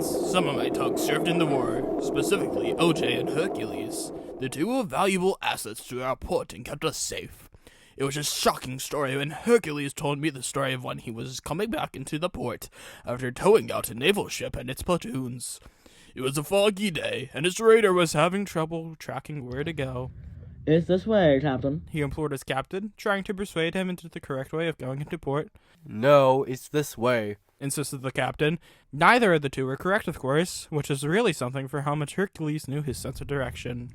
friends. Some of my tugs served in the war, specifically OJ and Hercules. The two were valuable assets to our port and kept us safe. It was a shocking story when Hercules told me the story of when he was coming back into the port after towing out a naval ship and its platoons. It was a foggy day, and his raider was having trouble tracking where to go. It's this way, Captain, He implored his captain, trying to persuade him into the correct way of going into port. No, it's this way, Insisted the captain. Neither of the two were correct, of course, which is really something for how much Hercules knew his sense of direction.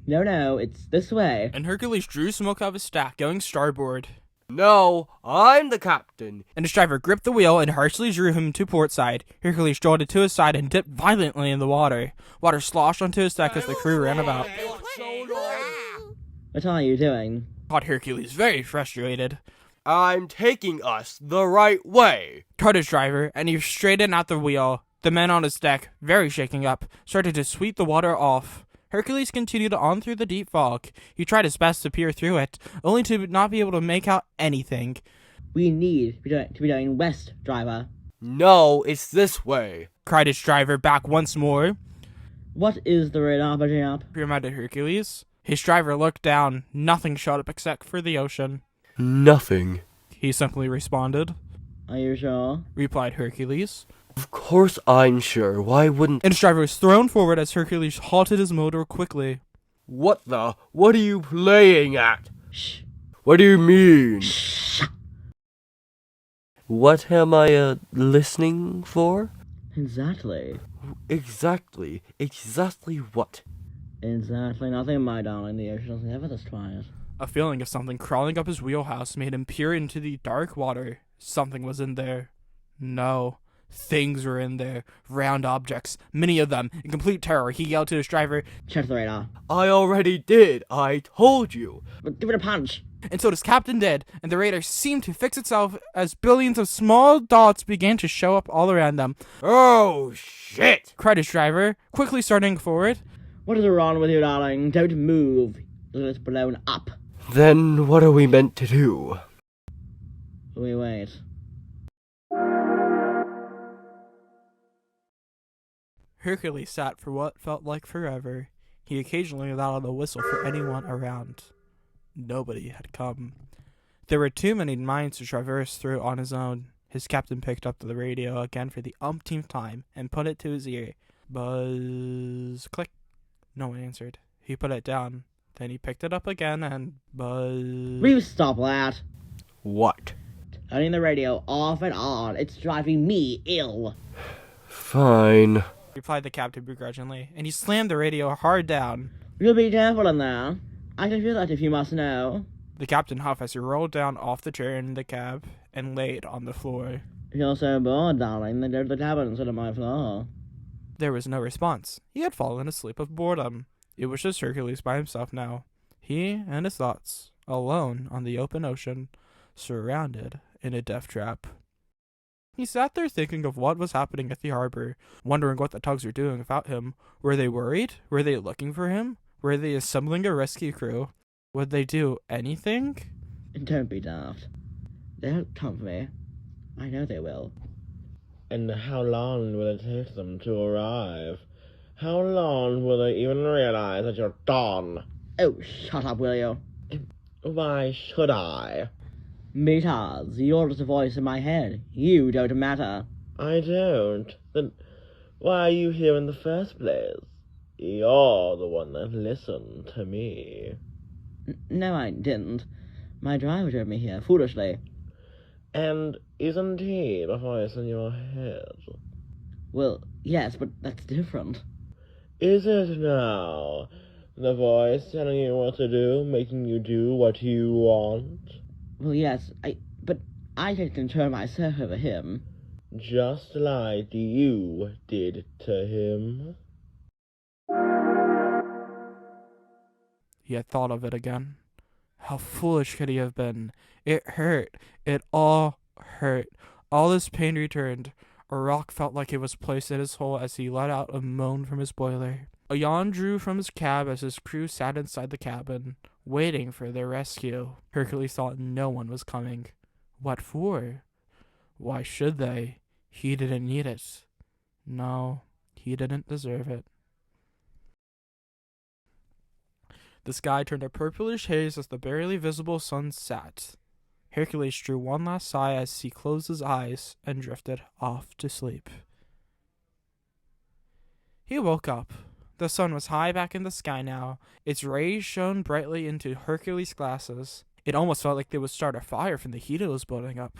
No, it's this way. And Hercules drew smoke out of his stack, going starboard. No, I'm the captain. And his driver gripped the wheel and harshly drew him to port side. Hercules jolted to his side and dipped violently in the water. Water sloshed onto his deck as the crew ran about. What are you doing? Caught Hercules very frustrated. I'm taking us the right way. Caught his driver, and he straightened out the wheel. The men on his deck, very shaken up, started to sweep the water off. Hercules continued on through the deep fog. He tried his best to peer through it, only to not be able to make out anything. We need to be going west, driver. No, it's this way, Cried his driver back once more. What is the radar picking up? Reminded Hercules. His driver looked down. Nothing showed up except for the ocean. Nothing. He simply responded. Are you sure? Replied Hercules. Of course I'm sure. Why wouldn't... And his driver was thrown forward as Hercules halted his motor quickly. What are you playing at? Shh. What do you mean? Shh. What am I, listening for? Exactly. Exactly what? Exactly nothing, my darling. The ocean is never this quiet. A feeling of something crawling up his wheelhouse made him peer into the dark water. Something was in there. No. Things were in there. Round objects. Many of them. In complete terror, he yelled to his driver. Check the radar. I already did. I told you. But give it a punch. And so his captain did, and the radar seemed to fix itself as billions of small dots began to show up all around them. Oh, shit! Cried his driver, quickly starting forward. What is wrong with you, darling? Don't move. It's blown up. Then what are we meant to do? We wait. Hercules sat for what felt like forever. He occasionally let out a whistle for anyone around. Nobody had come. There were too many mines to traverse through on his own. His captain picked up the radio again for the umpteenth time and put it to his ear. Buzz. Click. No one answered. He put it down. Then he picked it up again and buzz. Will you stop that? What? Turning the radio off and on. It's driving me ill. Fine. Replied the captain begrudgingly, and he slammed the radio hard down. You'll be careful in there. I can feel that if you must know. The captain huffed as he rolled down off the chair in the cab and laid on the floor. If you're so bored, darling, then go to the cabin instead of my floor. There was no response. He had fallen asleep of boredom. It was just Hercules by himself now. He and his thoughts, alone on the open ocean, surrounded in a death trap. He sat there thinking of what was happening at the harbor, wondering what the tugs were doing without him. Were they worried? Were they looking for him? Were they assembling a rescue crew? Would they do anything? Don't be daft. They'll come for me. I know they will. And how long will it take them to arrive? How long will they even realize that you're gone? Oh, shut up, will you? Why should I? Because you're just a voice in my head. You don't matter. I don't. Then why are you here in the first place? You're the one that listened to me. No, I didn't. My driver drove me here, foolishly. And isn't he the voice in your head? Well, yes, but that's different. Is it now? The voice telling you what to do, making you do what you want? Well, yes, but I can control myself over him. Just like you did to him. He had thought of it again. How foolish could he have been? It hurt. It all hurt. All his pain returned. A rock felt like it was placed in his hole as he let out a moan from his boiler. A yawn drew from his cab as his crew sat inside the cabin, waiting for their rescue. Hercules thought no one was coming. What for? Why should they? He didn't need it. No, he didn't deserve it. The sky turned a purplish haze as the barely visible sun set. Hercules drew one last sigh as he closed his eyes and drifted off to sleep. He woke up. The sun was high back in the sky now. Its rays shone brightly into Hercules' glasses. It almost felt like they would start a fire from the heat it was building up.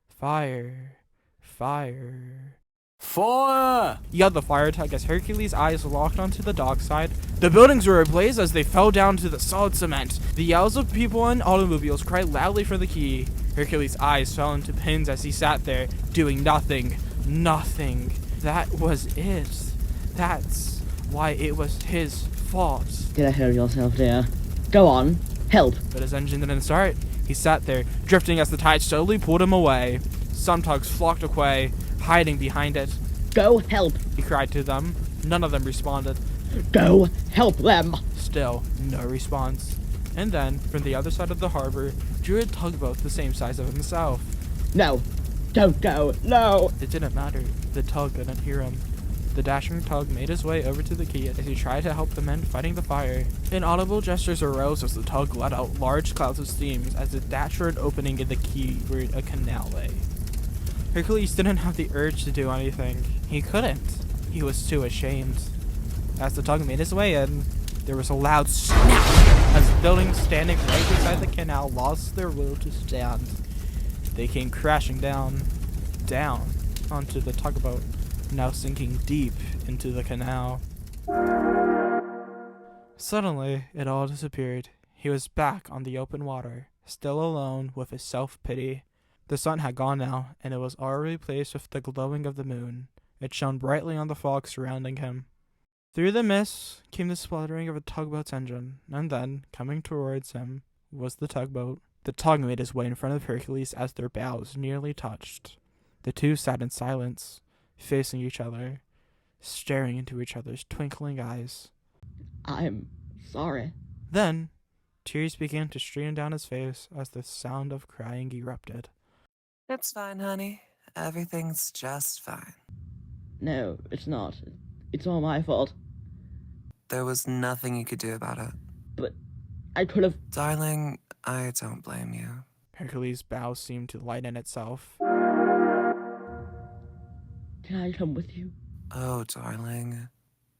Fire. Fire. Fire! Yelled the fire tug as Hercules' eyes locked onto the dockside. The buildings were ablaze as they fell down to the solid cement. The yells of people and automobiles cried loudly for the key. Hercules' eyes fell into pins as he sat there, doing nothing. Nothing. That was it. That's why it was his fault. Get ahead of yourself, dear. Go on. Help. But his engine didn't start. He sat there, drifting as the tide slowly pulled him away. Some tugs flocked away, hiding behind it. Go help. He cried to them. None of them responded. Go help them. Still, no response. And then, from the other side of the harbor, drew a tugboat the same size of himself. No. Don't go. No. It didn't matter. The tug couldn't hear him. The dashing tug made his way over to the quay as he tried to help the men fighting the fire. Inaudible gestures arose as the tug let out large clouds of steam as it dashed for an opening in the quay where a canal lay. Hercules didn't have the urge to do anything. He couldn't. He was too ashamed. As the tug made his way in, there was a loud snap as buildings standing right beside the canal lost their will to stand. They came crashing down onto the tugboat, now sinking deep into the canal. Suddenly, it all disappeared. He was back on the open water, still alone with his self-pity. The sun had gone now, and it was all replaced with the glowing of the moon. It shone brightly on the fog surrounding him. Through the mist came the spluttering of a tugboat's engine, and then, coming towards him, was the tugboat. The tug made his way in front of Hercules as their bows nearly touched. The two sat in silence, facing each other, staring into each other's twinkling eyes. I'm sorry. Then, tears began to stream down his face as the sound of crying erupted. It's fine, honey. Everything's just fine. No, it's not. It's all my fault. There was nothing you could do about it. But I could have... Darling, I don't blame you. Hercules' bow seemed to lighten itself. Can I come with you? Oh, darling,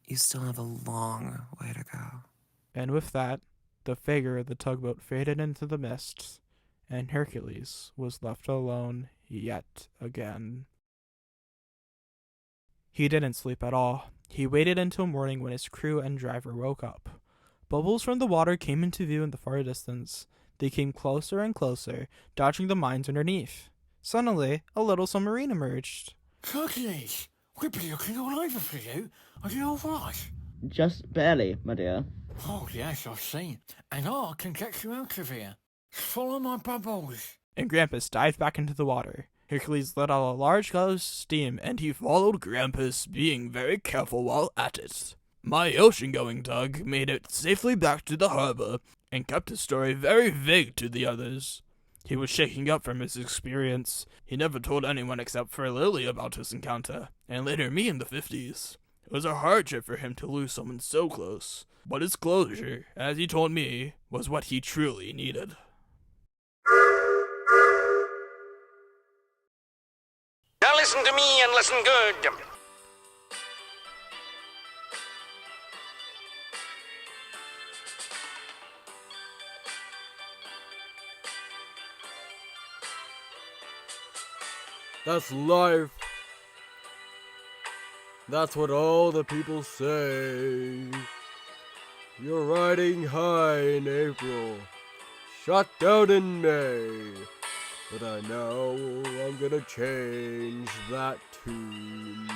you still have a long way to go. And with that, the figure of the tugboat faded into the mists, and Hercules was left alone yet again. He didn't sleep at all. He waited until morning when his crew and driver woke up. Bubbles from the water came into view in the far distance. They came closer and closer, dodging the mines underneath. Suddenly, a little submarine emerged. Hercules, we've been looking all over for you. Are you all right? Just barely, my dear. Oh, yes, I've seen. And I can get you out of here. Follow my bubbles. And Grampus dived back into the water. Hercules let out a large cloud of steam, and he followed Grampus, being very careful while at it. My ocean-going tug made it safely back to the harbor, and kept his story very vague to the others. He was shaking up from his experience. He never told anyone except for Lily about his encounter, and later me in the 50s. It was a hardship for him to lose someone so close, but his closure, as he told me, was what he truly needed. Now listen to me and listen good. That's life. That's what all the people say. You're riding high in April, shot down in May. But I know I'm gonna change that tune.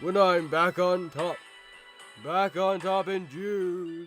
When I'm back on top in June.